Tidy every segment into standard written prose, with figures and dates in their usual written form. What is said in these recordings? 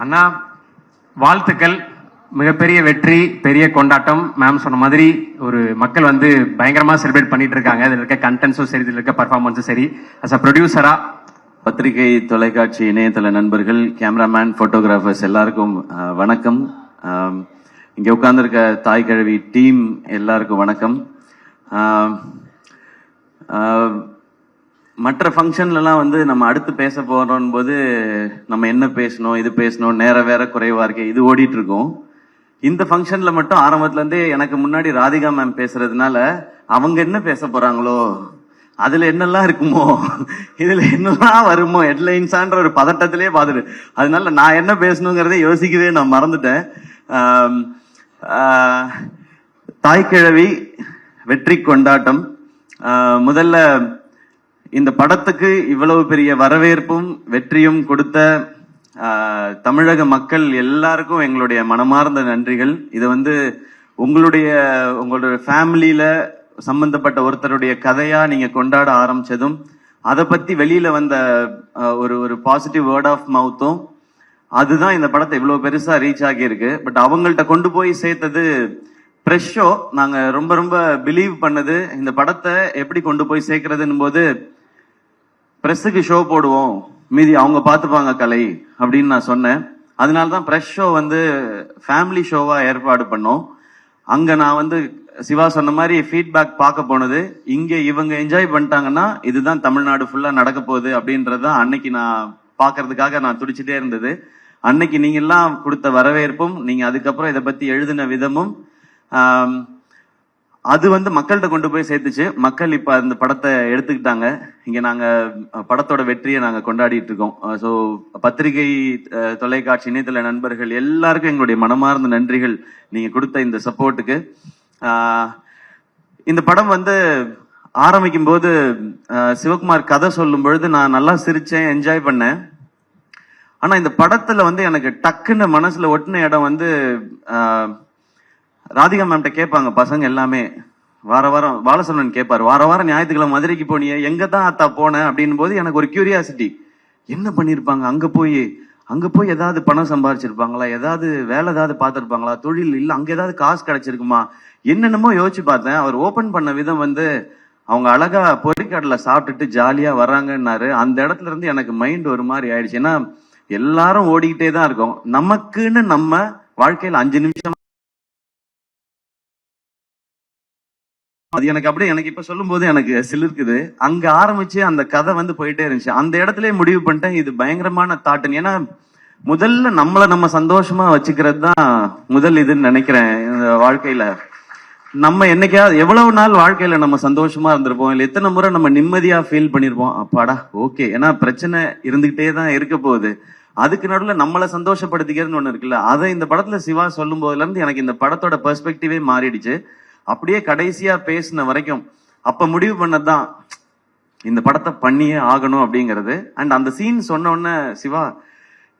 அண்ணா வாழ்த்துக்கள். மிகப்பெரிய வெற்றி, பெரிய கொண்டாட்டம். மேம் சொன்ன மாதிரி ஒரு மக்கள் வந்து பயங்கரமா செலிப்ரேட் பண்ணிட்டு இருக்காங்க. இதுல இருக்க கண்டென்ட்ஸும் சரி, இதுல இருக்க பர்ஃபார்மன்ஸும் சரி. அஸ் அ ப்ரொடியூசரா, பத்திரிகை, தொலைக்காட்சி, இணையதள நண்பர்கள், கேமராமேன், போட்டோகிராஃபர்ஸ் எல்லாருக்கும் வணக்கம். இங்க உட்கார்ந்துருக்க தாய் கிழவி டீம் எல்லாருக்கும் வணக்கம். மற்ற ஃபங்க்ஷன்லாம் வந்து நம்ம அடுத்து பேச போறோம் போது நம்ம என்ன பேசணும், இது பேசணும், நேரம் வேற குறைவா இருக்கு, இது ஓடிட்டு இருக்கோம். இந்த ஃபங்க்ஷன்ல மட்டும் ஆரம்பத்துல இருந்தே எனக்கு முன்னாடி ராதிகா மேம் பேசுறதுனால அவங்க என்ன பேச போறாங்களோ, அதுல என்னெல்லாம் இருக்குமோ, இதுல என்னெல்லாம் வருமோ, ஹெட்லைன்ஸான்ற ஒரு பதட்டத்திலே பார்த்துட்டு, அதனால நான் என்ன பேசணுங்கிறதே யோசிக்கவே நான் மறந்துட்டேன். தாய்க்கிழவி வெற்றி கொண்டாட்டம். முதல்ல இந்த படத்துக்கு இவ்வளவு பெரிய வரவேற்பும் வெற்றியும் கொடுத்த தமிழக மக்கள் எல்லாருக்கும் எங்களுடைய மனமார்ந்த நன்றிகள். இது வந்து உங்களுடைய ஃபேமிலியில சம்பந்தப்பட்ட ஒருத்தருடைய கதையா நீங்க கொண்டாட ஆரம்பிச்சதும், அதை பத்தி வெளியில வந்த ஒரு பாசிட்டிவ் வேர்ட் ஆஃப் மவுத்தும், அதுதான் இந்த படத்தை இவ்வளவு பெருசா ரீச் ஆகி இருக்கு. பட் அவங்கள்ட்ட கொண்டு போய் சேர்த்தது பிரஸ் ஷோ. நாங்க ரொம்ப ரொம்ப பிலீவ் பண்ணது இந்த படத்தை எப்படி கொண்டு போய் சேர்க்கறதுன்னு போது, பிரஸுக்கு ஷோ போடுவோம், மீதி அவங்க பார்த்துப்பாங்க கலை அப்படின்னு நான் சொன்னேன். அதனாலதான் பிரஸ் ஷோ வந்து ஃபேமிலி ஷோவா ஏற்பாடு பண்ணோம். அங்க நான் வந்து சிவா சொன்ன மாதிரி ஃபீட்பேக் பார்க்க போனது, இங்க இவங்க என்ஜாய் பண்ணிட்டாங்கன்னா இதுதான் தமிழ்நாடு ஃபுல்லா நடக்க போகுது அப்படின்றதான் அன்னைக்கு நான் பாக்குறதுக்காக நான் துடிச்சுட்டே இருந்தது. அன்னைக்கு நீங்க எல்லாம் கொடுத்த வரவேற்பும், நீங்க அதுக்கப்புறம் இதை பத்தி எழுதின விதமும், அது வந்து மக்கள்கிட்ட கொண்டு போய் சேர்த்துச்சு. மக்கள் இப்ப அந்த படத்தை எடுத்துக்கிட்டாங்க. இங்க நாங்க படத்தோட வெற்றியை நாங்க கொண்டாடிட்டு இருக்கோம். ஸோ பத்திரிகை, தொலைக்காட்சி, இணையதள நண்பர்கள் எல்லாருக்கும் எங்களுடைய மனமார்ந்த நன்றிகள், நீங்க கொடுத்த இந்த சப்போர்ட்டுக்கு. இந்த படம் வந்து ஆரம்பிக்கும் போது சிவகுமார் கதை சொல்லும் பொழுது நான் நல்லா சிரிச்சேன், என்ஜாய் பண்ணேன். ஆனா இந்த படத்துல வந்து எனக்கு டக்குன்னு மனசுல ஒட்டின இடம் வந்து, ராதிகா மேம்கிட்ட கேட்பாங்க பசங்க எல்லாமே, வார வாரம் பாலசரவணன் கேட்பாரு, வார வாரம் ஞாயிற்றுக்கிழமை மதுரைக்கு போனியே, எங்க தான் அத்தா போன அப்படின் போது எனக்கு ஒரு கியூரியாசிட்டி, என்ன பண்ணிருப்பாங்க அங்க போய் ஏதாவது பணம் சம்பாதிச்சிருப்பாங்களா, ஏதாவது வேலை ஏதாவது பார்த்திருப்பாங்களா, தொழில் இல்ல அங்க ஏதாவது காசு கிடைச்சிருக்குமா, என்னென்னமோ யோசிச்சு பார்த்தேன். அவர் ஓபன் பண்ண விதம் வந்து, அவங்க அழகா பொறிக்கடலை சாப்பிட்டுட்டு ஜாலியா வராங்கன்னாரு. அந்த இடத்துல இருந்து எனக்கு மைண்ட் ஒரு மாதிரி ஆயிடுச்சு. ஏன்னா எல்லாரும் ஓடிக்கிட்டே தான் இருக்கோம். நமக்குன்னு நம்ம வாழ்க்கையில 5 நிமிஷம், அது எனக்கு அப்படியே எனக்கு இப்ப சொல்லும் போது எனக்கு சிலிர்க்குது. அங்க ஆரம்பிச்சு அந்த கதை வந்து போயிட்டே இருந்துச்சு. அந்த இடத்துல முடிவு பண்ணிட்டேன், இது பயங்கரமான தாட்டுன்னு. ஏன்னா முதல்ல நம்மள நம்ம சந்தோஷமா வச்சுக்கிறது தான் முதல் இதுன்னு நினைக்கிறேன். இந்த வாழ்க்கையில நம்ம என்னைக்காவது எவ்வளவு நாள் வாழ்க்கையில நம்ம சந்தோஷமா இருந்திருப்போம், இல்ல எத்தனை முறை நம்ம நிம்மதியா ஃபீல் பண்ணிருப்போம், அப்பாடா ஓகே. ஏன்னா பிரச்சனை இருந்துகிட்டே தான் இருக்க போகுது. அதுக்கு நடுவில் நம்மளை சந்தோஷப்படுத்திக்கிறதுன்னு ஒண்ணு இருக்குல்ல, அதை இந்த படத்துல சிவா சொல்லும் போதுல இருந்து எனக்கு இந்த படத்தோட பெர்ஸ்பெக்டிவே மாறிடுச்சு. அப்படியே கடைசியா பேசின வரைக்கும் அப்ப முடிவு பண்ணதுதான் இந்த படத்தை பண்ணியே ஆகணும் அப்படிங்கிறது. அண்ட் அந்த சீன் சொன்ன உடனே, சிவா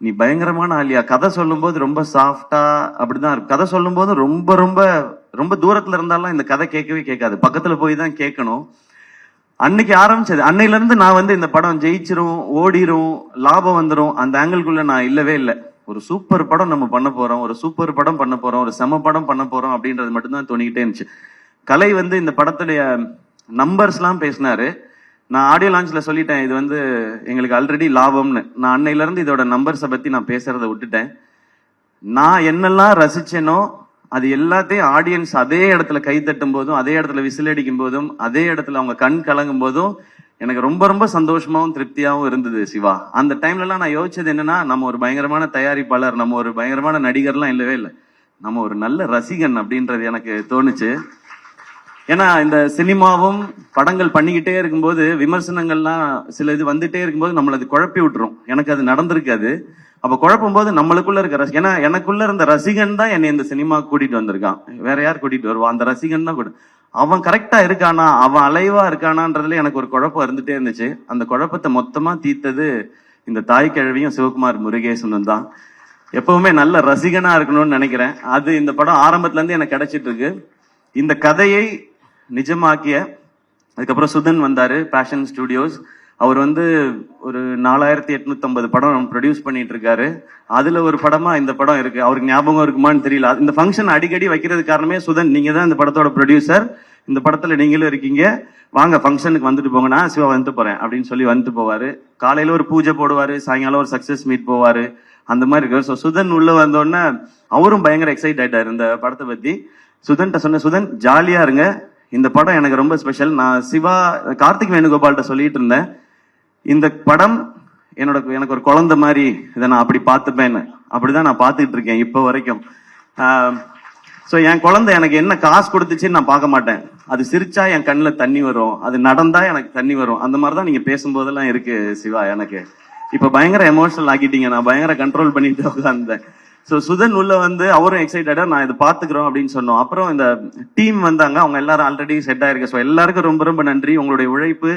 நீ பயங்கரமான ஆலியா, கதை சொல்லும் போது ரொம்ப சாஃப்டா அப்படிதான் இருக்கு. கதை சொல்லும் போது ரொம்ப ரொம்ப ரொம்ப தூரத்துல இருந்தாலும் இந்த கதை கேட்கவே கேட்காது, பக்கத்துல போய் தான் கேட்கணும். அன்னைக்கு ஆரம்பிச்சது. அன்னையில இருந்து நான் வந்து இந்த படம் ஜெயிச்சிரும், ஓடிரும், லாபம் வந்துரும், அந்த ஆங்கிள்குள்ள நான் இல்லவே இல்லை. ஒரு சூப்பர் படம் நம்ம பண்ண போறோம், ஒரு சூப்பர் படம் பண்ண போறோம், ஒரு செம படம் பண்ண போறோம் அப்படின்றது மட்டும்தான் தோணிக்கிட்டே இருந்துச்சு. கலை வந்து இந்த படத்துடைய நம்பர்ஸ் எல்லாம் பேசினாரு. நான் ஆடியோ லான்ச்ல சொல்லிட்டேன், இது வந்து எங்களுக்கு ஆல்ரெடி லாபம்னு. நான் அன்னையில இருந்து இதோட நம்பர்ஸை பத்தி நான் பேசுறதை விட்டுட்டேன். நான் என்னெல்லாம் ரசிச்சேனோ அது எல்லாத்தையும் ஆடியன்ஸ் அதே இடத்துல கை தட்டும் போதும், அதே இடத்துல விசில் அடிக்கும் போதும், அதே இடத்துல அவங்க கண் கலங்கும் போதும் எனக்கு ரொம்ப ரொம்ப சந்தோஷமாவும் திருப்தியாவும் இருந்தது சிவா. அந்த டைம்ல எல்லாம் நான் யோசிச்சது என்னன்னா, நம்ம ஒரு பயங்கரமான தயாரிப்பாளர், நம்ம ஒரு பயங்கரமான நடிகர்லாம் இல்லவே இல்லை, நம்ம ஒரு நல்ல ரசிகன் அப்படின்றது எனக்கு தோணுச்சு. ஏன்னா இந்த சினிமாவும் படங்கள் பண்ணிக்கிட்டே இருக்கும்போது விமர்சனங்கள்லாம் சில இது வந்துட்டே இருக்கும்போது நம்மள அது குழப்பி விட்டுரும். எனக்கு அது நடந்திருக்காது. அப்ப குழப்பும் போது நம்மளுக்குள்ள இருக்க ஏன்னா எனக்குள்ள இருந்த ரசிகன் தான் என்னை இந்த சினிமா கூட்டிட்டு வந்திருக்கான். வேற யார் கூட்டிட்டு வருவா? அந்த ரசிகன் தான் கூட. அவன் கரெக்டா இருக்கானா, அவன் அலைவா இருக்கானான்றதுல எனக்கு ஒரு குழப்பம் இருந்துட்டே இருந்துச்சு. அந்த குழப்பத்தை மொத்தமா தீர்த்தது இந்த தாய் கிழவியும் சிவகுமார் முருகேசனும் தான். எப்பவுமே நல்ல ரசிகனா இருக்கணும்னு நினைக்கிறேன். அது இந்த படம் ஆரம்பத்துல இருந்து எனக்கு கிடைச்சிட்டு இருக்கு. இந்த கதையை நிஜமாக்கிய அதுக்கப்புறம் சுதன் வந்தாரு, பேஷன் ஸ்டுடியோஸ். அவர் வந்து ஒரு 4850 படம் ப்ரொடியூஸ் பண்ணிட்டு இருக்காரு. அதுல ஒரு படமா இந்த படம் இருக்கு. அவருக்கு ஞாபகம் இருக்குமான்னு தெரியல. இந்த ஃபங்க்ஷன் அடிக்கடி வைக்கிறது காரணமே சுதன், நீங்க தான் இந்த படத்தோட ப்ரொடியூசர், இந்த படத்துல நீங்களும் இருக்கீங்க, வாங்க ஃபங்க்ஷனுக்கு வந்துட்டு போங்க, நான் சிவா வந்துட்டு போறேன் அப்படின்னு சொல்லி வந்துட்டு போவாரு. காலையில ஒரு பூஜை போடுவாரு, சாயங்காலம் ஒரு சக்சஸ் மீட் போவாரு, அந்த மாதிரி இருக்காரு. ஸோ சுதன் உள்ள வந்தோடனே அவரும் பயங்கர எக்ஸைட் ஆயிட்டாரு இந்த படத்தை பத்தி. சுதன்கிட்ட சொன்ன, சுதன் ஜாலியா இருங்க, இந்த படம் எனக்கு ரொம்ப ஸ்பெஷல். நான் சிவா கார்த்திக் வேணுகோபால்கிட்ட சொல்லிட்டு இருந்தேன், இந்த படம் எனக்கு ஒரு குழந்தை மாதிரி, இதை நான் அப்படி பார்த்துப்பேன்னு. அப்படிதான் நான் பார்த்துக்கிட்டு இருக்கேன் இப்போ வரைக்கும். ஸோ என் குழந்தை எனக்கு என்ன காசு கொடுத்துச்சுன்னு நான் பார்க்க மாட்டேன். அது சிரிச்சா என் கண்ணில் தண்ணி வரும், அது நடந்தா எனக்கு தண்ணி வரும். அந்த மாதிரி தான் நீங்க பேசும்போதெல்லாம் இருக்கு சிவா. எனக்கு இப்போ பயங்கர எமோஷனல் ஆக்கிட்டீங்க, நான் பயங்கர கண்ட்ரோல் பண்ணிட்டு உட்கார்ந்தேன். ஸோ சுதன் உள்ள வந்து அவரும் எக்ஸைட்டடா நான் இதை பார்த்துக்கிறோம் அப்படின்னு சொன்னோம். அப்புறம் இந்த டீம் வந்தாங்க, அவங்க எல்லாரும் ஆல்ரெடி செட் ஆயிருக்கு. ஸோ எல்லாருக்கும் ரொம்ப ரொம்ப நன்றி. உங்களுடைய உழைப்பு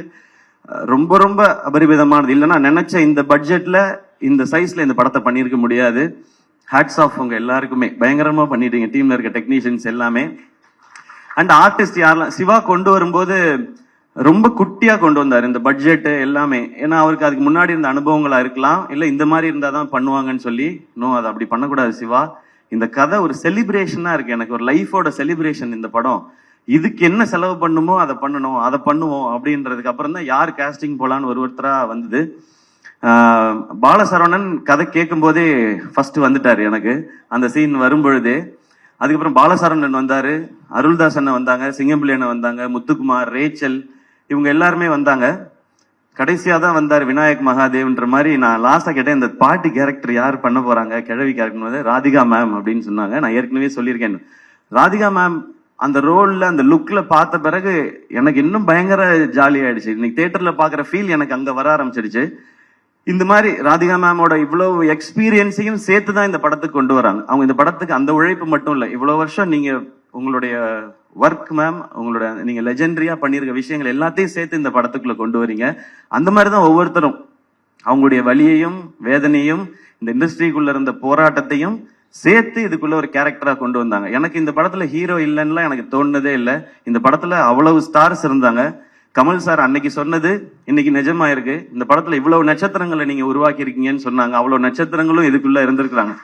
ரொம்ப ரொம்ப அபரிமிதமானது. இல்லைன்னா நினைச்ச இந்த பட்ஜெட்ல இந்த சைஸ்ல இந்த படத்தை பண்ணியிருக்க முடியாது. ஹேட்ஸ் ஆஃப் உங்க எல்லாருக்குமே, பயங்கரமா பண்ணிட்டீங்க, டீம்ல இருக்க டெக்னீஷியன்ஸ் எல்லாமே. அண்ட் ஆர்டிஸ்ட் யாரெல்லாம் சிவா கொண்டு வரும்போது ரொம்ப குட்டியா கொண்டு வந்தார் இந்த பட்ஜெட் எல்லாமே. ஏன்னா அவருக்கு அதுக்கு முன்னாடி இருந்த அனுபவங்களா இருக்கலாம், இல்ல இந்த மாதிரி இருந்தாதான் பண்ணுவாங்கன்னு சொல்லி. நோ, அதை அப்படி பண்ணக்கூடாது சிவா. இந்த கதை ஒரு செலிப்ரேஷனா இருக்கு, எனக்கு ஒரு லைஃபோட செலிப்ரேஷன் இந்த படம். இதுக்கு என்ன செலவு பண்ணுமோ அதை பண்ணணும், அதை பண்ணுவோம் அப்படின்றதுக்கு அப்புறம் தான் யார் கேஸ்டிங் போலான்னு ஒருத்தரா வந்தது. பாலசரவணன் கதை கேட்கும் போதே ஃபர்ஸ்ட் வந்துட்டாரு எனக்கு அந்த சீன் வரும்பொழுதே. அதுக்கப்புறம் பாலசரவணன் வந்தாரு, அருள்தாஸ் அண்ணன் வந்தாங்க, சிங்கம்பிள்ளி அண்ணன் வந்தாங்க, முத்துக்குமார், ரேச்சல், இவங்க எல்லாருமே வந்தாங்க. கடைசியா தான் வந்தார் விநாயக் மகாதேவ்ன்ற மாதிரி. நான் லாஸ்டா கேட்டேன், இந்த பாட்டி கேரக்டர் யார் பண்ண போறாங்க, கிழவி கேரக்டர், ராதிகா மேம் அப்படின்னு சொன்னாங்க. நான் ஏற்கனவே சொல்லியிருக்கேன், ராதிகா மேம் அந்த ரோல்ல அந்த லுக்ல பார்த்த பிறகு எனக்கு இன்னும் பயங்கர ஜாலி ஆயிடுச்சு. இன்னைக்கு தியேட்டர்ல பாக்குற ஃபீல் எனக்கு அங்க வர ஆரம்பிச்சிடுச்சு. இந்த மாதிரி ராதிகா மேமோட இவ்வளவு எக்ஸ்பீரியன்ஸையும் சேர்த்து தான் இந்த படத்துக்கு கொண்டு வராங்க. அவங்க இந்த படத்துக்கு அந்த உழைப்பு மட்டும் இல்ல, இவ்வளவு வருஷம் நீங்க உங்களுடைய ஒர்க் மேம், உங்களோட நீங்க லெஜெண்டரியா பண்ணிருக்க விஷயங்கள் எல்லாத்தையும் சேர்த்து இந்த படத்துக்குள்ள கொண்டு வரீங்க. அந்த மாதிரிதான் ஒவ்வொருத்தரும் அவங்களுடைய வலியையும் வேதனையும் இந்த இண்டஸ்ட்ரிக்குள்ள இருந்த போராட்டத்தையும் சேர்த்து இதுக்குள்ள ஒரு கேரக்டரா கொண்டு வந்தாங்க. எனக்கு இந்த படத்துல ஹீரோ இல்லைன்னா எனக்கு தோணுனதே இல்லை. இந்த படத்துல அவ்வளவு ஸ்டார்ஸ் இருந்தாங்க. கமல் சார் அன்னைக்கு சொன்னது இன்னைக்கு நிஜமாயிருக்கு. இந்த படத்துல இவ்வளவு நட்சத்திரங்களை நீங்க உருவாக்கி இருக்கீங்கன்னு சொன்னாங்க. அவ்வளவு நட்சத்திரங்களும் இதுக்குள்ள இருந்திருக்கிறாங்க.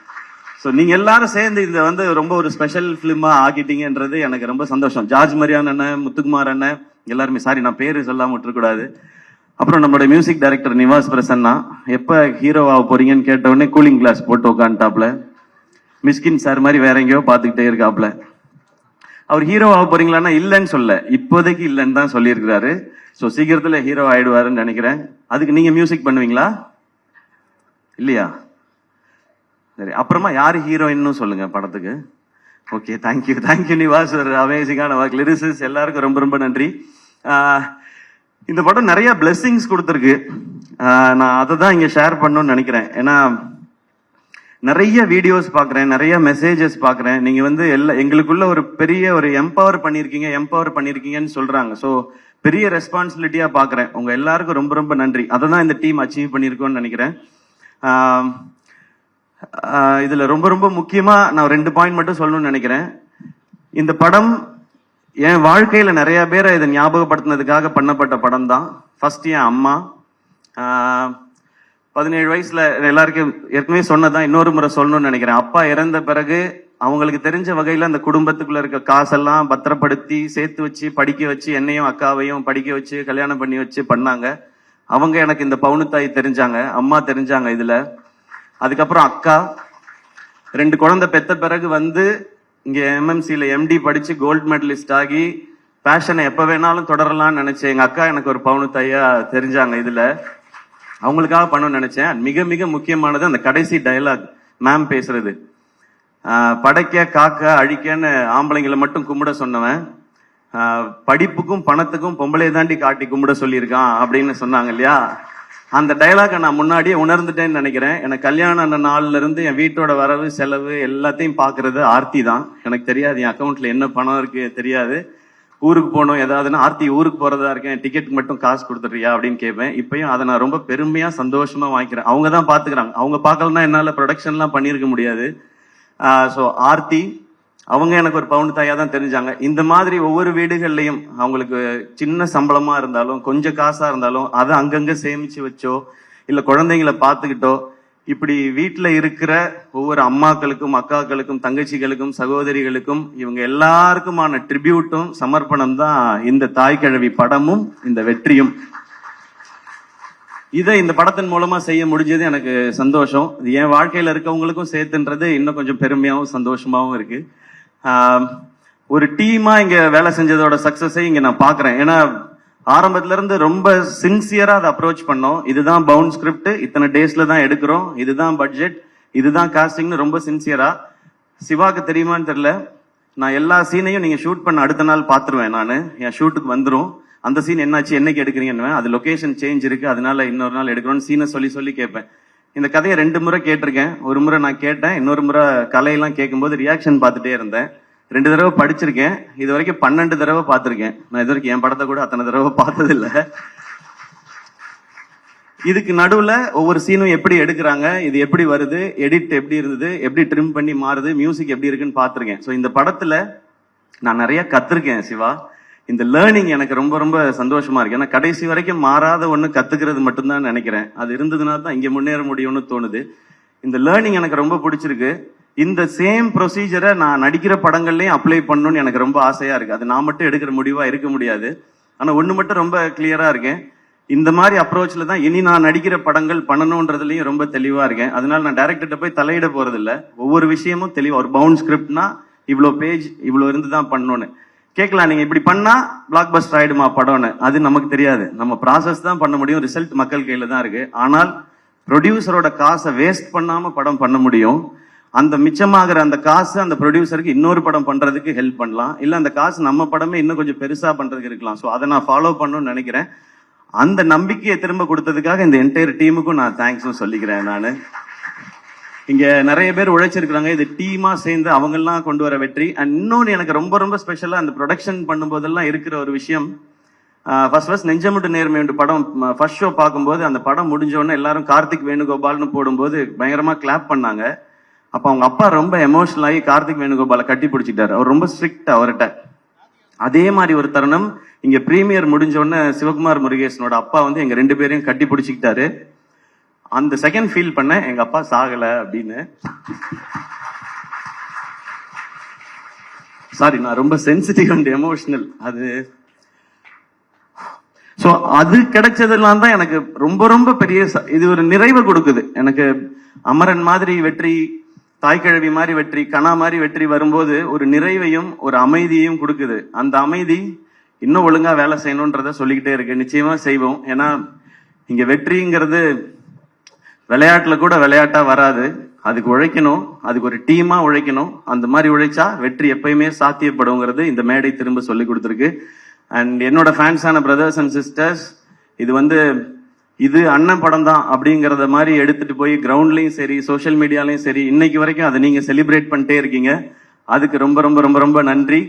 ஸோ நீங்க எல்லாரும் சேர்ந்து இதை வந்து ரொம்ப ஒரு ஸ்பெஷல் பிலிமா ஆக்கிட்டீங்கன்றது எனக்கு ரொம்ப சந்தோஷம். ஜார்ஜ் மரியான் அண்ணன், முத்துக்குமார் அண்ணன், எல்லாருமே, சாரி நான் பேரு சொல்லாம விட்டுறக்கூடாது. அப்புறம் நம்மளோட மியூசிக் டைரக்டர் நிவாஸ் பிரசன்னா, எப்ப ஹீரோவாக போறீங்கன்னு கேட்ட உடனே கூலிங் கிளாஸ் போட்டு உட்காந்துட்டாப்ல. மிஸ்கின் சார் மாதிரி வேற எங்கேயோ பார்த்துக்கிட்டே இருக்காப்ல. அவர் ஹீரோ ஆக போறீங்களான்னா இல்லைன்னு சொல்ல, இப்போதைக்கு இல்லைன்னு தான் சொல்லியிருக்கிறாரு. ஸோ சீக்கிரத்தில் ஹீரோ ஆயிடுவாருன்னு நினைக்கிறேன். அதுக்கு நீங்க மியூசிக் பண்ணுவீங்களா இல்லையா? சரி, அப்புறமா யாரு ஹீரோயின்னு சொல்லுங்க படத்துக்கு. ஓகே, தேங்க்யூ நிவாஸ், ஒரு அமேசிங்கான ஒர்க். லிரிசிஸ் எல்லாருக்கும் ரொம்ப ரொம்ப நன்றி. இந்த படம் நிறைய பிளெஸிங்ஸ் கொடுத்துருக்கு. நான் அதை தான் இங்க ஷேர் பண்ணணும்னு நினைக்கிறேன். ஏன்னா நிறைய வீடியோஸ் பாக்குறேன், நிறைய மெசேஜஸ் பாக்குறேன். நீங்க வந்து எங்களுக்குள்ள ஒரு பெரிய ஒரு எம்பவர் பண்ணிருக்கீங்கன்னு சொல்றாங்க. ஸோ பெரிய ரெஸ்பான்சிபிலிட்டியா பாக்குறேன். உங்க எல்லாருக்கும் ரொம்ப ரொம்ப நன்றி. அதை தான் இந்த டீம் அச்சீவ் பண்ணிருக்கோம்னு நினைக்கிறேன். இதுல ரொம்ப ரொம்ப முக்கியமா நான் 2 பாயிண்ட் மட்டும் சொல்லணும்னு நினைக்கிறேன். இந்த படம் என் வாழ்க்கையில நிறைய பேரை இதை ஞாபகப்படுத்தினதுக்காக பண்ணப்பட்ட படம் தான். ஃபர்ஸ்ட் என் அம்மா, 17 வயசுல எல்லாருக்கும் ஏற்கனவே சொன்னதான், இன்னொரு முறை சொல்லணும்னு நினைக்கிறேன். அப்பா இறந்த பிறகு அவங்களுக்கு தெரிஞ்ச வகையில அந்த குடும்பத்துக்குள்ள இருக்க காசெல்லாம் பத்திரப்படுத்தி சேர்த்து வச்சு படிக்க வச்சு, என்னையும் அக்காவையும் படிக்க வச்சு கல்யாணம் பண்ணி வச்சு பண்ணாங்க. அவங்க எனக்கு இந்த பவுனுத்தாய் தெரிஞ்சாங்க, அம்மா தெரிஞ்சாங்க இதுல. அதுக்கப்புறம் அக்கா 2 குழந்தை பெத்த பிறகு வந்து இங்க எம்எம்சில எம்டி படிச்சு கோல்டு மெடலிஸ்ட் ஆகி பேஷனை எப்ப வேணாலும் தொடரலாம்னு நினைச்சேன். எங்க அக்கா எனக்கு ஒரு பவுனுத்தாயா தெரிஞ்சாங்க இதுல. அவங்களுக்காக பண்ணணும்னு நினைச்சேன். மிக மிக முக்கியமானது அந்த கடைசி டயலாக் மேம் பேசுறது, படைக்க காக்க அழிக்கன்னு ஆம்பளைங்களை மட்டும் கும்பிட சொன்னவன் படிப்புக்கும் பணத்துக்கும் பொம்பளையை தாண்டி காட்டி கும்பிட சொல்லியிருக்கான் அப்படின்னு சொன்னாங்க இல்லையா? அந்த டைலாக நான் முன்னாடியே உணர்ந்துட்டேன்னு நினைக்கிறேன். எனக்கு கல்யாணம் ஆன நாள்ல இருந்து என் வீட்டோட வரவு செலவு எல்லாத்தையும் பாக்குறது ஆர்த்தி தான். எனக்கு தெரியாது என் அக்கௌண்ட்ல என்ன பணம் இருக்கு தெரியாது. ஊருக்கு போகணும் ஏதாவதுன்னா, ஆர்த்தி ஊருக்கு போறதா இருக்கேன், டிக்கெட் மட்டும் காசு கொடுத்துட்றியா அப்படின்னு கேட்பேன். இப்பயும் அதை நான் ரொம்ப பெருமையா சந்தோஷமா வாங்கிக்கிறேன். அவங்க தான் பாத்துக்கிறாங்க. அவங்க பார்க்கலன்னா என்னால ப்ரொடக்ஷன்லாம் பண்ணியிருக்க முடியாது. ஸோ ஆர்த்தி, அவங்க எனக்கு ஒரு பவுன் தாயா தான் தெரிஞ்சாங்க. இந்த மாதிரி ஒவ்வொரு வீடுகள்லயும் அவங்களுக்கு சின்ன சம்பளமா இருந்தாலும் கொஞ்சம் காசா இருந்தாலும் அதை அங்கங்க சேமிச்சு வச்சோ இல்ல குழந்தைங்களை பார்த்துக்கிட்டோ இப்படி வீட்டுல இருக்கிற ஒவ்வொரு அம்மாக்களுக்கும் அக்காக்களுக்கும் தங்கச்சிகளுக்கும் சகோதரிகளுக்கும் இவங்க எல்லாருக்குமான ட்ரிபியூட்டும் சமர்ப்பணம் தான் இந்த தாய்க்கிழவி படமும் இந்த வெற்றியும். இதை இந்த படத்தின் மூலமா செய்ய முடிஞ்சது எனக்கு சந்தோஷம். இது என் வாழ்க்கையில இருக்கவங்களுக்கும் சேர்த்துன்றது இன்னும் கொஞ்சம் பெருமையாவும் சந்தோஷமாவும் இருக்கு. ஒரு டீமா இங்க வேலை செஞ்சதோட சக்சஸை இங்க நான் பாக்குறேன். ஏன்னா ஆரம்பத்துல இருந்து ரொம்ப சின்சியரா அதை அப்ரோச் பண்ணோம். இதுதான் பவுண்ட் ஸ்கிரிப்ட், இத்தனை டேஸ்ல தான் எடுக்கிறோம், இதுதான் பட்ஜெட், இதுதான் காஸ்டிங்னு ரொம்ப சின்சியரா. சிவாக்கு தெரியுமான்னு தெரியல, நான் எல்லா சீனையும் நீங்க ஷூட் பண்ண அடுத்த நாள் பாத்துருவேன். நான் என் ஷூட்டுக்கு வந்துரும், அந்த சீன் என்னாச்சு என்னைக்கு எடுக்கிறீங்கன்னு, அது லொகேஷன் சேஞ்ச் இருக்கு அதனால இன்னொரு நாள் எடுக்கிறோம்னு சீனை சொல்லி கேட்பேன். இந்த கதையை 2 முறை கேட்டிருக்கேன். ஒரு முறை நான் கேட்டேன், இன்னொரு முறை கலையெல்லாம் கேட்கும்போது ரியாக்ஷன் பார்த்துட்டே இருந்தேன். 2 தடவை படிச்சிருக்கேன். இது வரைக்கும் 12 தடவை பார்த்திருக்கேன். நான் இது வரைக்கும் என் படத்தை கூட அத்தனை தடவை பார்த்தது இல்ல. இதுக்கு நடுவுல ஒவ்வொரு சீனும் எப்படி எடுக்கிறாங்க, இது எப்படி வருது, எடிட் எப்படி இருந்தது, எப்படி ட்ரிம் பண்ணி மாறுது, மியூசிக் எப்படி இருக்குன்னு பார்த்திருக்கேன். ஸோ இந்த படத்துல நான் நிறைய கத்திருக்கேன் சிவா. இந்த லேர்னிங் எனக்கு ரொம்ப ரொம்ப சந்தோஷமா இருக்கு. ஏன்னா கடைசி வரைக்கும் மாறாத ஒண்ணு கத்துக்கிறது மட்டும்தான் நினைக்கிறேன். அது இருந்ததுனா தான் இங்க முன்னேற முடியும்னு தோணுது. இந்த லேர்னிங் எனக்கு ரொம்ப பிடிச்சிருக்கு. இந்த சேம் ப்ரொசீஜரை நான் நடிக்கிற படங்கள்லயும் அப்ளை பண்ணணும்னு எனக்கு ரொம்ப ஆசையா இருக்கு. அது நான் மட்டும் எடுக்கிற முடிவா இருக்க முடியாது. ஆனா ஒண்ணு மட்டும் ரொம்ப கிளியரா இருக்கேன், இந்த மாதிரி அப்ரோச்ல தான் இனி நான் நடிக்கிற படங்கள் பண்ணணும்ன்றதுலயும் ரொம்ப தெளிவா இருக்கேன். அதனால நான் டைரக்டர்கிட்ட போய் தலையிட போறது இல்ல. ஒவ்வொரு விஷயமும் தெளிவா, ஒரு பவுண்ட் ஸ்கிரிப்ட்னா இவ்வளோ பேஜ் இவ்வளோ இருந்து தான் பண்ணணும்னு கேட்கலாம். நீங்க இப்படி பண்ணா பிளாக் பஸ்டர் ஆயிடுமா படம்னு, அது நமக்கு தெரியாது. நம்ம ப்ராசஸ் தான் பண்ண முடியும், ரிசல்ட் மக்கள் கையில தான் இருக்கு. ஆனால் ப்ரொடியூசரோட காசை வேஸ்ட் பண்ணாம படம் பண்ண முடியும். அந்த மிச்சமாகிற அந்த காசு அந்த ப்ரொடியூசருக்கு இன்னொரு படம் பண்றதுக்கு ஹெல்ப் பண்ணலாம், இல்ல அந்த காசு நம்ம படமே இன்னும் கொஞ்சம் பெருசா பண்றதுக்கு இருக்கலாம். ஸோ அதை நான் ஃபாலோ பண்ணணும்னு நினைக்கிறேன். அந்த நம்பிக்கையை திரும்ப கொடுத்ததுக்காக இந்த என்டையர் டீமுக்கும் நான் தேங்க்ஸும் சொல்லிக்கிறேன். நான் இங்க நிறைய பேர் உழைச்சிருக்கிறாங்க. இது டீமா சேர்ந்து அவங்க எல்லாம் கொண்டு வர வெற்றி. அண்ட் இன்னொன்னு எனக்கு ரொம்ப ரொம்ப ஸ்பெஷலா அந்த ப்ரொடக்ஷன் பண்ணும்போதெல்லாம் இருக்கிற ஒரு விஷயம், ஃபர்ஸ்ட் நெஞ்சமுட்டு நேர்மை படம் ஃபர்ஸ்ட் ஷோ பார்க்கும்போது அந்த படம் முடிஞ்ச உடனே எல்லாரும் கார்த்திக் வேணுகோபால்னு போடும்போது பயங்கரமா கிளாப் பண்ணாங்க. அப்ப அவங்க அப்பா ரொம்ப எமோஷனல் ஆகி கார்த்திக் வேணுகோபாலை கட்டி பிடிச்சிட்டாரு. அவர் ரொம்ப ஸ்ட்ரிக்ட் அவர்கிட்ட. அதே மாதிரி ஒரு தருணம் இங்க பிரீமியர் முடிஞ்ச உடனே சிவகுமார் முருகேசனோட அப்பா வந்து எங்க 2 பேரையும் கட்டி பிடிச்சிக்கிட்டாரு. அந்த செகண்ட் ஃபீல் பண்ண எங்க அப்பா சாகல அப்படின்னு. சாரி, நான் ரொம்ப சென்சிட்டிவ் அண்ட் எமோஷனல். அது கிடைச்சதெல்லாம் தான் எனக்கு ரொம்ப ரொம்ப பெரிய இது ஒரு நிறைவை கொடுக்குது. எனக்கு அமரன் மாதிரி வெற்றி, தாய்க்கிழவி மாதிரி வெற்றி, கனா மாதிரி வெற்றி வரும்போது ஒரு நிறைவையும் ஒரு அமைதியையும் கொடுக்குது. அந்த அமைதி இன்னும் ஒழுங்கா வேலை செய்யணும்ன்றத சொல்லிக்கிட்டே இருக்கு. நிச்சயமா செய்வோம். ஏன்னா இங்க வெற்றிங்கிறது விளையாட்டுல கூட விளையாட்டா வராது. அதுக்கு உழைக்கணும், அதுக்கு ஒரு டீமா உழைக்கணும். அந்த மாதிரி உழைச்சா வெற்றி எப்பயுமே சாத்தியப்படுங்கிறது இந்த மேடை திரும்ப சொல்லி கொடுத்துருக்கு. அண்ட் என்னோட ஃபேன்ஸான பிரதர்ஸ் அண்ட் சிஸ்டர்ஸ், இது அண்ணன் படம் தான் அப்படிங்கறத மாதிரி எடுத்துட்டு போய் கிரவுண்ட்லயும் சரி சோசியல் மீடியாலையும் சரி இன்னைக்கு வரைக்கும் அதை நீங்க செலிப்ரேட் பண்ணிட்டே இருக்கீங்க. அதுக்கு ரொம்ப ரொம்ப ரொம்ப ரொம்ப நன்றி.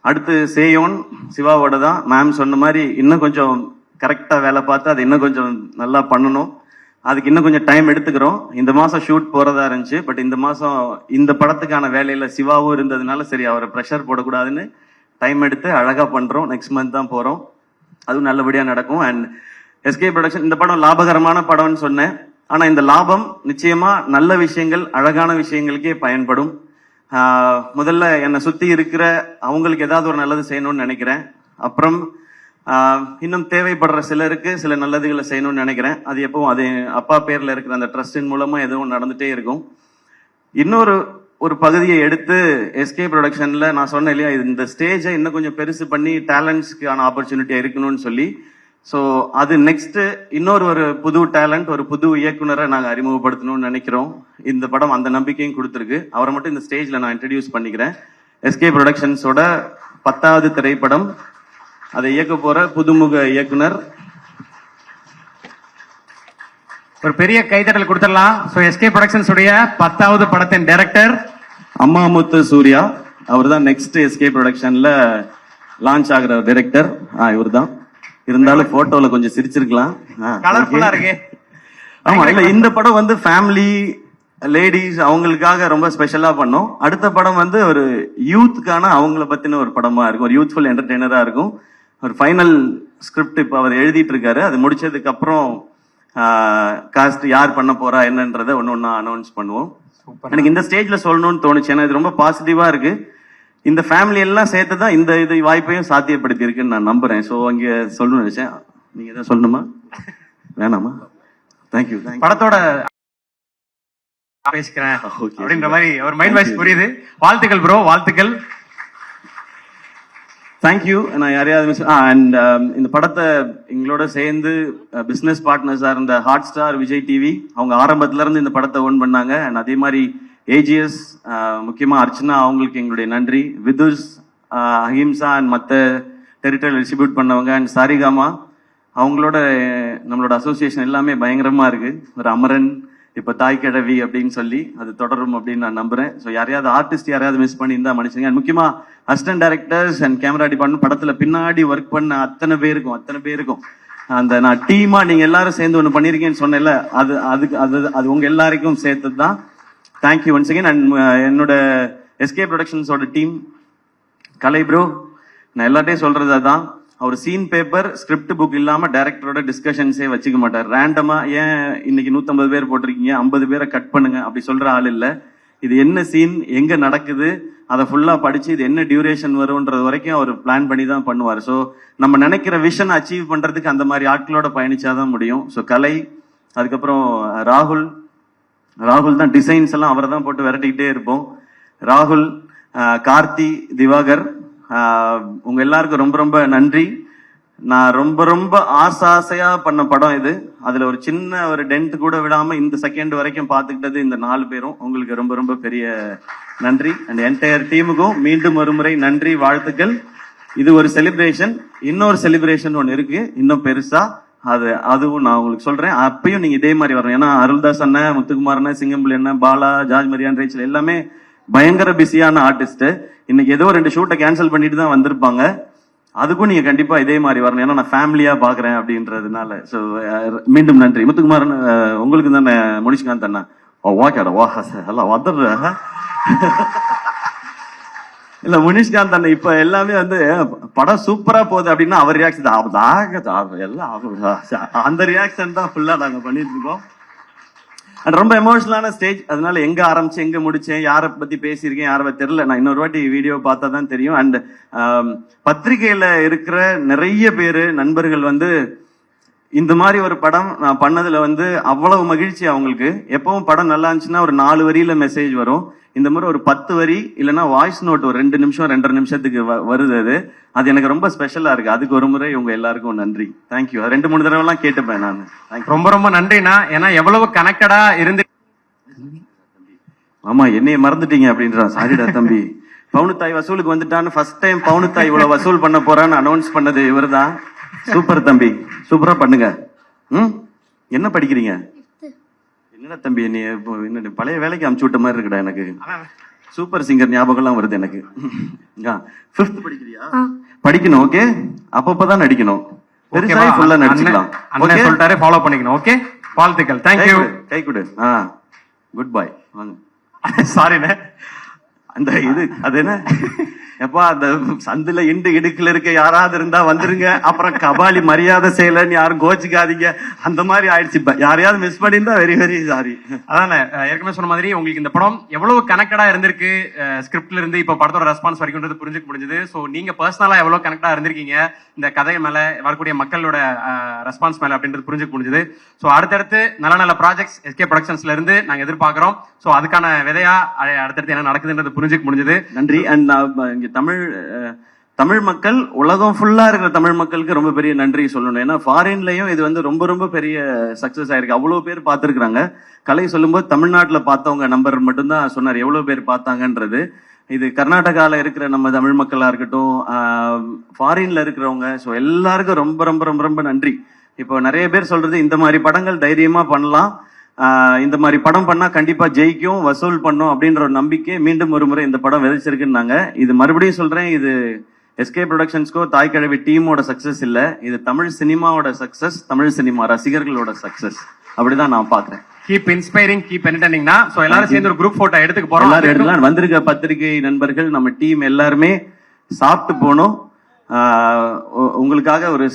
அடுத்து சேயோன் சிவாவோட தான். மேம் சொன்ன மாதிரி இன்னும் கொஞ்சம் கரெக்டா வேலை பார்த்து அதை இன்னும் கொஞ்சம் நல்லா பண்ணணும். அதுக்கு இன்னும் கொஞ்சம் டைம் எடுத்துக்கிறோம். இந்த மாசம் ஷூட் போறதா இருந்துச்சு, பட் இந்த மாசம் இந்த படத்துக்கான வேலையில சிவாவும் இருந்ததுனால சரி அவரை ப்ரெஷர் போடக்கூடாதுன்னு டைம் எடுத்து அழகா பண்றோம். நெக்ஸ்ட் மந்த் தான் போறோம், அதுவும் நல்லபடியா நடக்கும். அண்ட் எஸ்கே ப்ரொடக்ஷன் இந்த படம் லாபகரமான படம்னு சொன்னேன். ஆனா இந்த லாபம் நிச்சயமா நல்ல விஷயங்கள் அழகான விஷயங்களுக்கே பயன்படும். முதல்ல என்னை சுத்தி இருக்கிற அவங்களுக்கு ஏதாவது ஒரு நல்லது செய்யணும்னு நினைக்கிறேன். அப்புறம் இன்னும் தேவைப்படுற சிலருக்கு சில நல்லதுகளை செய்யணும்னு நினைக்கிறேன். அது எப்பவும் அது அப்பா பேர்ல இருக்கிற அந்த ட்ரஸ்டின் மூலமா எதுவும் நடந்துட்டே இருக்கும். இன்னொரு பகுதியை எடுத்து எஸ்கே ப்ரொடக்ஷன்ல நான் சொன்னேன் இல்லையா, இந்த ஸ்டேஜை இன்னும் கொஞ்சம் பெருசு பண்ணி டேலண்ட்ஸ்க்கான ஆப்பர்ச்சுனிட்டியா இருக்கணும்னு சொல்லி. ஸோ அது நெக்ஸ்ட் இன்னொரு புது டேலண்ட், ஒரு புது இயக்குனரை நாங்கள் அறிமுகப்படுத்தணும்னு நினைக்கிறோம். இந்த படம் அந்த நம்பிக்கையும் கொடுத்துருக்கு. அவரை மட்டும் இந்த ஸ்டேஜ்ல நான் இன்ட்ரடியூஸ் பண்ணிக்கிறேன். எஸ்கே ப்ரொடக்ஷன்ஸோட 10வது திரைப்படம், அதை இயக்க போற புதுமுக இயக்குனர். ஒரு பெரிய கைதட்டல் கொடுத்துடலாம். ஸோ எஸ்கே ப்ரொடக்ஷன்ஸ் உடைய 10வது படத்தின் டைரக்டர் அம்மாமுத்து சூர்யா. அவர் தான் நெக்ஸ்ட் எஸ்கே ப்ரொடக்ஷன்ல லான்ச் ஆகிற டைரக்டர். இவர் தான். இருந்தாலும் போட்டோல கொஞ்சம் சிரிச்சிருக்கலாம். கலர்ஃபுல்லா இருக்கு. ஆமா, இல்ல இந்த படம் ஃபேமிலி லேடிஸ் அவங்களுக்காக ரொம்ப ஸ்பெஷலா பண்ணோம். அடுத்த படம் வந்து ஒரு யூத்துக்கான அவங்கள பத்தின ஒரு படமா இருக்கும், ஒரு யூத்ஃபுல் என்டர்டெய்னரா இருக்கும். ஒரு ஃபைனல் ஸ்கிரிப்ட் இப்போ அவர் எழுதிட்டு இருக்காரு. அது முடிச்சதுக்கு அப்புறம் காஸ்ட் யார் பண்ண போறா என்னன்றதை ஒன்னொன்னா அனௌன்ஸ் பண்ணுவோம். எனக்கு இந்த ஸ்டேஜ்ல சொல்லணும்னு தோணுச்சு, ஏன்னா இது ரொம்ப பாசிட்டிவா இருக்கு. இந்த ஃபேமிலி எல்லாம் சேர்த்து தான் இந்த இது வாய்ப்பையும் சாத்தியப்படுத்தி இருக்குன்னு நான் நம்புறேன். ஸோ அங்கே சொல்லணும்னு நினைச்சேன். நீங்க எதாவது சொல்லணுமா? வேணாமா? தேங்க்யூ. படத்தோட பேசிக்கிறேன் அப்படின்ற மாதிரி ஒரு மைண்ட் வாய்ஸ் புரியுது. வாழ்த்துக்கள் ப்ரோ, வாழ்த்துக்கள். தேங்க்யூ. நான் யாரையாவது அண்ட் இந்த படத்தை எங்களோட சேர்ந்து பிசினஸ் பார்ட்னர்ஸா இருந்த ஹாட் ஸ்டார், விஜய் டிவி, அவங்க ஆரம்பத்துல இருந்து இந்த படத்தை ஓன் பண்ணாங்க. அண்ட் அதே மாதிரி ஏஜிஎஸ், முக்கியமா அர்ச்சனா, அவங்களுக்கு எங்களுடைய நன்றி. விதுஷ், அஹிம்சா அண்ட் மற்ற டெரிட்டரியில் டிஸ்ட்ரிபியூட் பண்ணவங்க, அண்ட் சாரிகாமா, அவங்களோட நம்மளோட அசோசியேஷன் எல்லாமே பயங்கரமா இருக்கு. ஒரு அமரன், இப்ப தாய் கிழவி அப்படின்னு சொல்லி அது தொடரும் அப்படின்னு நான் நம்புறேன். ஸோ யாரையாவது ஆர்டிஸ்ட் யாரையாவது மிஸ் பண்ணி இருந்தா மனுஷங்க. முக்கியமா assistant directors and camera department, படத்துல பின்னாடி ஒர்க் பண்ண அத்தனை பேருக்கும் அந்த நான் டீமா நீங்க எல்லாரும் சேர்ந்து ஒன்று பண்ணிருக்கேன்னு சொன்னேன்ல, அது உங்க எல்லாருக்கும் சேர்த்தது தான். Thank you once again. அண்ட் என்னோட எஸ்கே ப்ரொடக்ஷன்ஸோட டீம், கலை ப்ரோ, நான் எல்லாத்தையும் சொல்றது அதான். அவர் சீன் பேப்பர், ஸ்கிரிப்ட் புக் இல்லாம டைரக்டரோட டிஸ்கஷன்ஸே வச்சுக்க மாட்டார். ரேண்டமா ஏன் இன்னைக்கு 150 பேர் போட்டிருக்கீங்க, 50 பேரை கட் பண்ணுங்க அப்படி சொல்ற ஆள் இல்ல. இது என்ன சீன், எங்க நடக்குது, அதை ஃபுல்லா படிச்சு இது என்ன டியூரேஷன் வரும்ன்றது வரைக்கும் அவர் பிளான் பண்ணி தான் பண்ணுவார். ஸோ நம்ம நினைக்கிற விஷன் அச்சீவ் பண்றதுக்கு அந்த மாதிரி ஆட்களோட பயணிச்சாதான் முடியும். ஸோ கலை, அதுக்கப்புறம் ராகுல் தான் டிசைன்ஸ் எல்லாம் அவரை தான் போட்டு விரட்டிக்கிட்டே இருப்போம். ராகுல், கார்த்தி, திவாகர், உங்க எல்லாருக்கும் ரொம்ப ரொம்ப நன்றி. நான் ரொம்ப ஆசையா பண்ண படம் இது. அதுல ஒரு சின்ன ஒரு டென்ட் கூட விடாம இந்த செகண்ட் வரைக்கும் பாத்துக்கிட்டது இந்த 4 பேரும். உங்களுக்கு ரொம்ப பெரிய நன்றி. அண்ட் என்டையர் டீமுக்கும் மீண்டும் ஒரு முறை நன்றி, வாழ்த்துக்கள். இது ஒரு செலிப்ரேஷன். இன்னொரு செலிப்ரேஷன் ஒன்று இருக்கு, இன்னும் பெருசா. அதுவும் நான் உங்களுக்கு சொல்றேன். அப்பயும் நீங்க இதே மாதிரி வரணும். ஏன்னா அருள்தாஸ் அண்ணன், முத்துக்குமார் அண்ணன், சிங்கம்புலி அண்ணன், பாலா, ஜார்ஜ் மரியான், ரேச்சல் எல்லாமே பயங்கர பிஸியான ஆர்டிஸ்ட். இன்னைக்கு ஏதோ 2 ஷூட்டை கேன்சல் பண்ணிட்டு தான் வந்திருப்பாங்க. அதுக்கும் நீங்க கண்டிப்பா இதே மாதிரி வரணும், ஏன்னா நான் ஃபேமிலியா பாக்குறேன் அப்படின்றதுனால. ஸோ மீண்டும் நன்றி. முத்துக்குமார் உங்களுக்கு தானே முடிச்சுக்கான் தானே? ஓகேடா, வா எல்லாம் வந்துடுற இல்ல முனிஷ்காந்த் அண்ணன் இப்ப எல்லாமே வந்து படம் சூப்பரா போகுது அப்படின்னா அவர் ரியாக்ஷன் எல்லாம் அந்த ரியாக்ஷன் தான் ஃபுல்லா நாங்க பண்ணிட்டு இருக்கோம். அண்ட் ரொம்ப எமோஷனலான ஸ்டேஜ். அதனால எங்க ஆரம்பிச்சு எங்க முடிச்சேன், யாரை பத்தி பேசியிருக்கேன், யாரை தெரியல. நான் இன்னொரு வாட்டி வீடியோ பார்த்தா தான் தெரியும். அண்ட் பத்திரிகையில இருக்கிற நிறைய பேரு நண்பர்கள் வந்து இந்த மாதிரி ஒரு படம் நான் பண்ணதுல வந்து அவ்வளவு மகிழ்ச்சி அவங்களுக்கு. எப்பவும் படம் நல்லா இருந்துச்சுன்னா ஒரு 4 வரியில மெசேஜ் வரும். இந்த மாதிரி ஒரு 10 வரி இல்லைன்னா வாய்ஸ் நோட் ஒரு 2 நிமிஷம் 2.5 நிமிஷத்துக்கு வருது. அது எனக்கு ரொம்ப ஸ்பெஷலா இருக்கு. அதுக்கு ஒரு முறை உங்க எல்லாருக்கும் நன்றி. தேங்க்யூ. 2-3 தடவை எல்லாம் கேட்டுப்பேன் நான். ரொம்ப நன்றிண்ணா. ஏன்னா எவ்வளவு கனெக்டடா இருந்து. ஆமா, என்னைய மறந்துட்டீங்க அப்படின்றான். சாரிடா தம்பி. பவுனுத்தாய் வசூலுக்கு வந்துட்டான்னு ஃபர்ஸ்ட் டைம் பவுனுத்தாய் இவ்வளவு வசூல் பண்ண போறான்னு அனௌன்ஸ் பண்ணது இவர் தான். சூப்பர் தம்பி, சூப்பரா பண்ணுங்க. என்ன படிக்கிறீங்க? என்னடா தம்பி, நீ என்ன பழைய வேலைக்கு அமுச்சு விட்ட மாதிரி இருக்குடா எனக்கு. சூப்பர் சிங்கர் ஞாபகம் எல்லாம் வருது எனக்கு. 5th படிக்கிறியா? படிக்கணும். ஓகே, அப்பப்பதான் நடிக்கணும். பெருசாக ஃபுல்லா நடிச்சுக்கலாம். அண்ணன் சொல்லிட்டாரே, ஃபாலோ பண்ணிக்கணும். ஓகே, வாழ்த்துக்கள். தேங்க்யூ. கை கொடு. Good bye. வாங்க. சாரிண்ணே. அந்த இது அது என்ன எப்பா, அந்த சந்துல இடுக்குல இருக்க யாராவது இருந்தா வந்துருங்க. அப்புறம் கபாலி மரியாதை செய்யலன்னு யாரும் கோச்சிக்காதீங்க. அந்த மாதிரி ஆயிடுச்சு. யாரையாவது மிஸ் பண்ணியிருந்தா வெரி சாரி. அதான் ஏற்கனவே சொன்ன மாதிரி உங்களுக்கு இந்த படம் எவ்வளவு கனெக்டடா இருந்திருக்கு, ஸ்கிரிப்ட்ல இருந்து இப்ப படத்தோட ரெஸ்பான்ஸ் வரைக்கும் புரிஞ்சுக்க முடிஞ்சது. ஸோ நீங்க பர்சனலா எவ்வளவு கனெக்டா இருந்திருக்கீங்க இந்த கதை மேல, வரக்கூடிய மக்களோட ரெஸ்பான்ஸ் மேல அப்படின்றது புரிஞ்சுக்க முடிஞ்சது. ஸோ அடுத்தடுத்து நல்ல ப்ராஜெக்ட்ஸ் எஸ்கே ப்ரொடக்ஷன்ஸ்ல இருந்து நாங்க எதிர்பார்க்கிறோம். ஸோ அதுக்கான விதையா அடுத்தடுத்து என்ன நடக்குதுன்றது புரிஞ்சுக்க முடிஞ்சது. நன்றி. அண்ட் தமிழ் மக்கள், உலகம் ஃபுல்லா இருக்கிற தமிழ் மக்களுக்கு ரொம்ப பெரிய நன்றி சொல்லணும். ஏன்னா ஃபாரின்லயும் இது வந்து ரொம்ப பெரிய சக்சஸ் ஆயிருக்கு. அவ்வளவு பேர் பார்த்திருக்காங்க. கலை சொல்லும்போது தமிழ்நாட்டுல பார்த்தவங்க நம்பர் மட்டும்தான் சொன்னார், எவ்வளவு பேர் பார்த்தாங்கன்றது. இது கர்நாடகால இருக்கிற நம்ம தமிழ் மக்களா இருக்கட்டும், ஃபாரின்ல இருக்கிறவங்க, ஸோ எல்லாருக்கும் ரொம்ப நன்றி. இப்போ நிறைய பேர் சொல்றது இந்த மாதிரி படங்கள் தைரியமா பண்ணலாம், இந்த மாதிரி படம் பண்ணா கண்டிப்பா ஜெயிக்கும், வசூல் பண்ணும் அப்படின்ற ஒரு நம்பிக்கை மீண்டும் ஒரு முறை இந்த படம் விதைச்சிருக்குன்னாங்க. இது மறுபடியும் சொல்றேன், இது எஸ்கே ப்ரொடக்ஷன்ஸ்க்கோ தாய் கிழவி டீமோட சக்சஸ் இல்ல, இது தமிழ் சினிமாவோட சக்சஸ், தமிழ் சினிமா ரசிகர்களோட சக்சஸ். அப்படிதான் நான் பாக்குறேன். கீப் இன்ஸ்பைரிங், கீப் என்டர்டெய்னிங்னா சோ எல்லாரும் சேர்ந்து ஒரு குரூப் போட்டோ எடுத்துக்க போறோம். எல்லாரும் எடுக்கலாம். வந்திருக்க பத்திரிகை நண்பர்கள், நம்ம டீம் எல்லாருமே சாப்பிட்டு போனோம். உங்களுக்காக ஒரு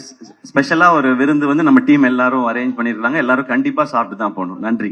ஸ்பெஷலா ஒரு விருந்து வந்து நம்ம டீம் எல்லாரும் அரேஞ்ச் பண்ணிருக்காங்க. எல்லாரும் கண்டிப்பா சாப்பிட்டு தான் போகணும். நன்றி.